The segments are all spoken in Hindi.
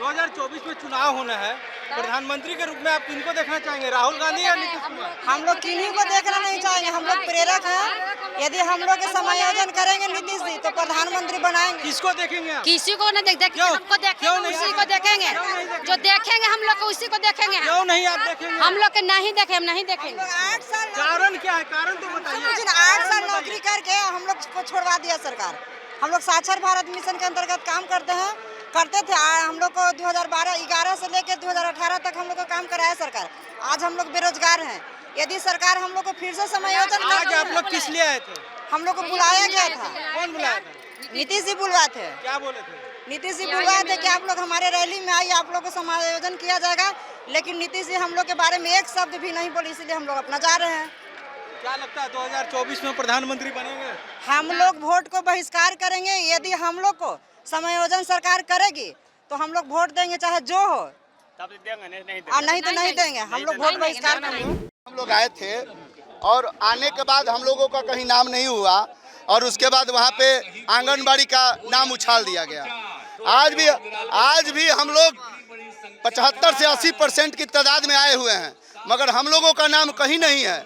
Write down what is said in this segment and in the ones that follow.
2024 में चुनाव होना है, प्रधानमंत्री के रूप में आप किनको देखना चाहेंगे, राहुल गांधी या नीतीश कुमार? हम लोग किन्हीं को देखना नहीं चाहेंगे, हम लोग प्रेरक हैं। यदि हम लोग समायोजन करेंगे नीतीश जी तो प्रधानमंत्री बनाएंगे। किसको देखेंगे आप? किसी को नहीं देखेंगे, हमको देखेंगे, उसी को देखेंगे, जो देखेंगे हम लोग को उसी को देखेंगे। क्यों नहीं आप देखेंगे? हम लोग के नहीं देखे, हम नहीं देखेंगे। 8 साल कारण क्या है? कारण तो बताइए। 8 साल नौकरी करके हम लोग को छोड़वा दिया सरकार। हम लोग साक्षर भारत मिशन के अंतर्गत काम करते थे। हम लोग को 2011 से लेकर 2018 तक हम लोग को काम कराया सरकार। आज हम लोग बेरोजगार हैं। यदि सरकार हम लोग को फिर से समायोजन आज आप लोग किस लिए आए थे? हम लोग को बुलाया गया था। कौन बुलाया था? नीतीश जी बुलवाए थे। क्या बोले थे? नीतीश जी बुलवाए थे कि आप लोग हमारे रैली में आइए, आप लोग को समायोजन किया जाएगा। लेकिन नीतीश जी हम लोग के बारे में एक शब्द भी नहीं बोले, इसलिए हम लोग अपना जा रहे हैं। क्या लगता है 2024 में प्रधानमंत्री बनेंगे? हम लोग वोट को बहिष्कार करेंगे। यदि हम लोग को समायोजन सरकार करेगी तो हम लोग वोट देंगे, चाहे जो हो। तब देंगे, नहीं और नहीं तो नहीं देंगे। हम लोग वोट बहिष्कार करेंगे। हम लोग आए थे और आने के बाद हम लोगों का कहीं नाम नहीं हुआ और उसके बाद वहाँ पे आंगनबाड़ी का नाम उछाल दिया गया। आज भी हम लोग 75 से 80% की तादाद में आए हुए हैं, मगर हम लोगों का नाम कहीं नहीं है।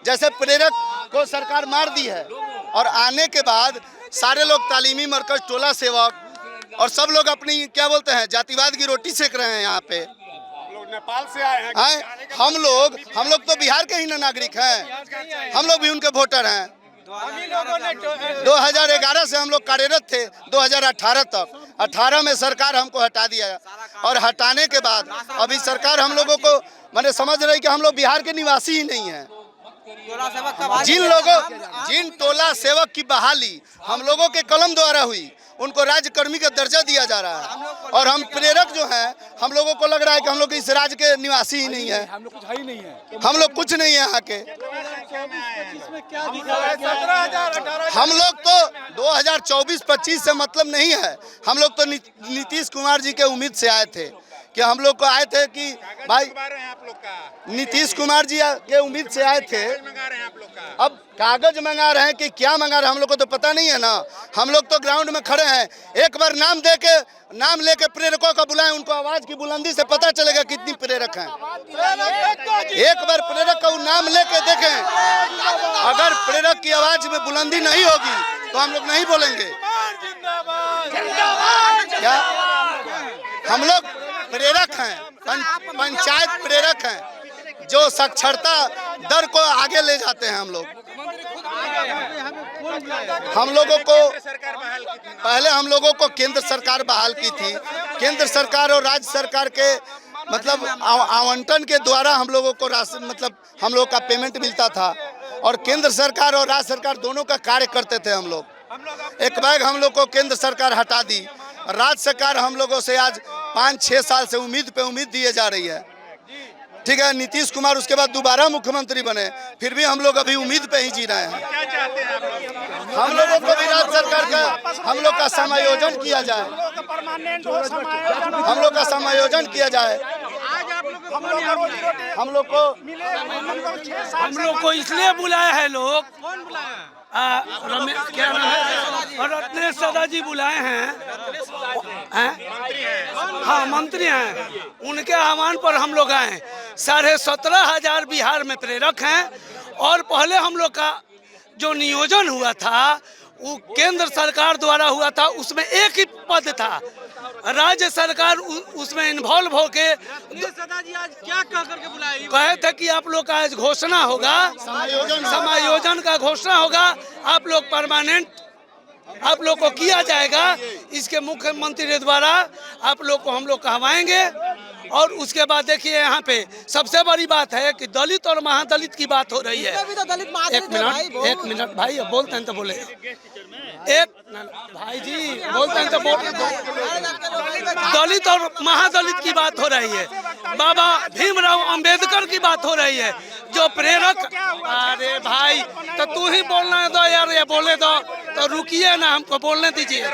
जैसे प्रेरक को सरकार मार दी है और आने के बाद सारे लोग तालीमी मरकज, टोला सेवक और सब लोग अपनी क्या बोलते हैं जातिवाद की रोटी सेक रहे हैं। यहाँ पे नेपाल से आए हैं। हम लोग तो बिहार के ही ना नागरिक हैं, हम लोग भी उनके वोटर हैं। 2011 से हम लोग कार्यरत थे 2018 तक। 18 में सरकार हमको हटा दिया और हटाने के बाद अभी सरकार हम लोगों को मैंने समझ रही कि हम लोग बिहार के निवासी ही नहीं हैं। जिन टोला सेवक की बहाली हम लोगों के कलम द्वारा हुई, उनको राज्यकर्मी का दर्जा दिया जा रहा है और हम प्रेरक जो हैं, हम लोगों को लग रहा है कि हम लोग इस राज्य के निवासी ही नहीं है। हम लोग कुछ ही नहीं है, हम लोग कुछ नहीं है यहाँ के। हम लोग तो 2024-25 से मतलब नहीं है। हम लोग तो नीतीश कुमार जी के उम्मीद से आए थे कि हम लोग को आए थे कि भाई नीतीश कुमार जी के उम्मीद से आए थे। अब कागज मंगा रहे हैं कि क्या मंगा रहे हैं हम लोग को तो पता नहीं है ना। हम लोग तो ग्राउंड में खड़े हैं। एक बार नाम लेके प्रेरकों का बुलाएं, उनको आवाज की बुलंदी से पता चलेगा कितनी प्रेरक हैं। एक बार प्रेरक का नाम लेके देखें। अगर प्रेरक की आवाज में बुलंदी नहीं होगी तो हम लोग नहीं बोलेंगे। क्या हम लोग प्रेरक हैं, पंचायत प्रेरक हैं, जो साक्षरता दर को आगे ले जाते हैं। हम लोगों को पहले हम लोगों को केंद्र सरकार बहाल की थी। केंद्र सरकार और राज्य सरकार के मतलब आवंटन के द्वारा हम लोगों को राशन मतलब हम लोग का पेमेंट मिलता था और केंद्र सरकार और राज्य सरकार दोनों का कार्य करते थे। हम लोग एक बैग हम लोग को केंद्र सरकार हटा दी। राज्य सरकार हम लोगों से आज 5-6 साल से उम्मीद पे उम्मीद दिए जा रही है। ठीक है, नीतीश कुमार उसके बाद दोबारा मुख्यमंत्री बने, फिर भी हम लोग अभी उम्मीद पे ही जी रहे हैं। हम लोगों को भी राज्य सरकार का हम लोग का समायोजन किया जाए, हम लोग का समायोजन किया जाए। हम लोग को इसलिए बुलाया है लोग, क्या नाम है, और रत्नेश सदा जी बुलाए हैं। हाँ, मंत्री हैं। उनके आह्वान पर हम लोग आए। 17,500 बिहार में प्रेरक हैं और पहले हम लोग का जो नियोजन हुआ था वो केंद्र सरकार द्वारा हुआ था। उसमें एक ही पद था। राज्य सरकार उसमें इन्वॉल्व होके सदा जी आज क्या कह करके बुलाए? कहे थे कि आप लोग का आज घोषणा होगा, समायोजन का घोषणा होगा। आप लोग परमानेंट आप लोग को किया जाएगा। इसके मुख्यमंत्री द्वारा आप लोग को हम लोग कहवाएंगे। और उसके बाद देखिए यहाँ पे सबसे बड़ी बात है कि दलित और महादलित की बात हो रही है। एक मिनट भाई, बोलते हैं तो बोले। भाई जी बोलते हैं तो बोल। दलित और महादलित की बात हो रही है। बाबा भीमराव अंबेडकर की बात हो रही है जो प्रेरक। अरे भाई तो तू ही बोलना दो यार, ये बोले दो तो रुकिए ना, हमको बोलने दीजिए।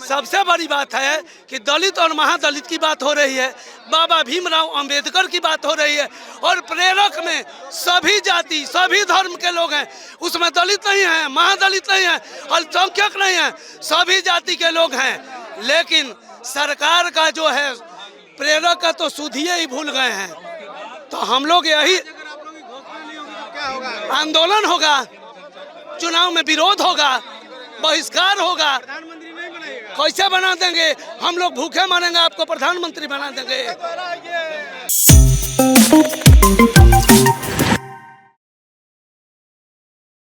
सबसे बड़ी बात है कि दलित और महादलित की बात हो रही है, बाबा भीमराव अंबेडकर की बात हो रही है और प्रेरक में सभी जाति सभी धर्म के लोग हैं। उसमें दलित नहीं है, महादलित नहीं है, अल्पसंख्यक नहीं है, सभी जाति के लोग हैं। लेकिन सरकार का जो है प्रेरक का तो सुधिए ही भूल गए हैं। तो हम लोग यही आंदोलन होगा, चुनाव में विरोध होगा, बहिष्कार होगा। कैसे बना देंगे? हम लोग भूखे मरेंगे, आपको प्रधानमंत्री बना देंगे।